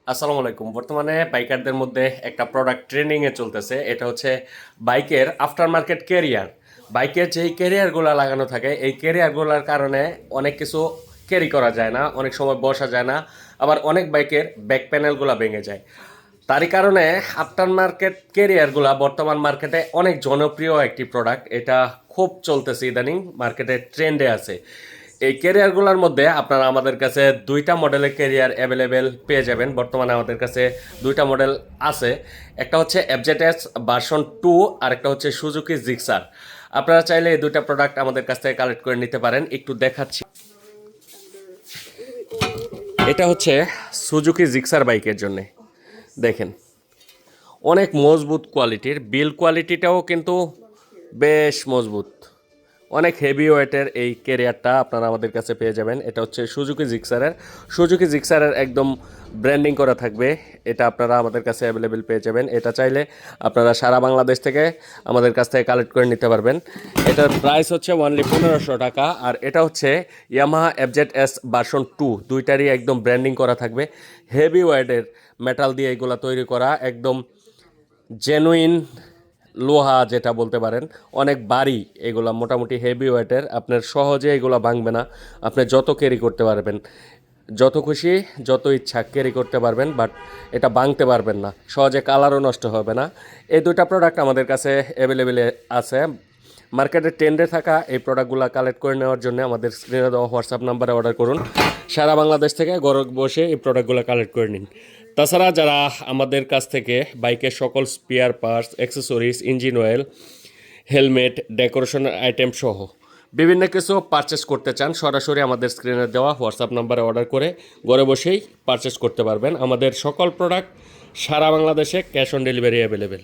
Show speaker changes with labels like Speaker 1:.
Speaker 1: আসসালামু আলাইকুম। বর্তমানে বাইকারদের মধ্যে একটা প্রোডাক্ট ট্রেন্ডিংয়ে চলতেছে। এটা হচ্ছে বাইকের আফটার মার্কেট ক্যারিয়ার। বাইকের যেই ক্যারিয়ারগুলো লাগানো থাকে, এই ক্যারিয়ারগুলোর কারণে অনেক কিছু ক্যারি করা যায় না, অনেক সময় বসা যায় না, আবার অনেক বাইকের ব্যাক প্যানেলগুলো ভেঙে যায়। তারই কারণে আফটার মার্কেট ক্যারিয়ারগুলো বর্তমান মার্কেটে অনেক জনপ্রিয় একটি প্রোডাক্ট। এটা খুব চলতেছে, ইদানিং মার্কেটে ট্রেন্ডে আছে। এই ক্যারিয়ারগুলোর মধ্যে আপনারা আমাদের কাছে দুইটা মডেলের ক্যারিয়ার অ্যাভেলেবেল পেয়ে যাবেন। বর্তমানে আমাদের কাছে দুইটা মডেল আছে। একটা হচ্ছে এফজেডএস ভার্সন 2 আর একটা হচ্ছে সুজুকি জিক্সার। আপনারা চাইলে এই দুইটা প্রোডাক্ট আমাদের কাছ থেকে কালেক্ট করে নিতে পারেন। একটু দেখাচ্ছি। এটা হচ্ছে সুজুকি জিক্সার বাইকের জন্য। দেখেন, অনেক মজবুত কোয়ালিটির, বিল কোয়ালিটিটাও কিন্তু বেশ মজবুত। অনেক হেভি ওয়েটের এই ক্যারিয়ারটা আপনারা আমাদের কাছে পেয়ে যাবেন। এটা হচ্ছে সুজুকি জিক্সারের একদম ব্র্যান্ডিং করা থাকবে। এটা আপনারা আমাদের কাছে অ্যাভেলেবেল পেয়ে যাবেন। এটা চাইলে আপনারা সারা বাংলাদেশ থেকে আমাদের কাছ থেকে কালেক্ট করে নিতে পারবেন। এটার প্রাইস হচ্ছে অনলি 1500 টাকা। আর এটা হচ্ছে ইয়ামাহা এফজেডএস ভার্সন 2, দুইটারই একদম ব্র্যান্ডিং করা থাকবে। হেভি ওয়েটের মেটাল দিয়ে এগুলো তৈরি করা, একদম জেনুইন লোহা যেটা বলতে পারেন। অনেক ভারী এগুলা, মোটামুটি হেভি ওয়েটের। আপনার সহজে এগুলো ভাঙবে না। আপনি যত ক্যারি করতে পারবেন, যত খুশি যত ইচ্ছা ক্যারি করতে পারবেন, বাট এটা ভাঙতে পারবেন না, সহজে কালারও নষ্ট হবে না। এই দুইটা প্রোডাক্ট আমাদের কাছে অ্যাভেলেবেল আছে। মার্কেটে ট্রেন্ডে থাকা এই প্রোডাক্টগুলো কালেক্ট করে নেওয়ার জন্য আমাদের স্ক্রিনে দেওয়া হোয়াটসঅ্যাপ নাম্বারে অর্ডার করুন। সারা বাংলাদেশ থেকে ঘরে বসে এই প্রোডাক্টগুলো কালেক্ট করে নিন। তাছাড়া যারা আমাদের কাছ থেকে বাইকের সকল spare parts, accessories, engine oil, helmet, decoration item সহ বিভিন্ন কিছু পারচেস করতে চান, সরাসরি আমাদের স্ক্রিনে দেওয়া হোয়াটসঅ্যাপ নাম্বারে অর্ডার করে ঘরে বসেই পারচেস করতে পারবেন। আমাদের সকল প্রোডাক্ট সারা বাংলাদেশে ক্যাশ অন ডেলিভারি অ্যাভেলেবেল।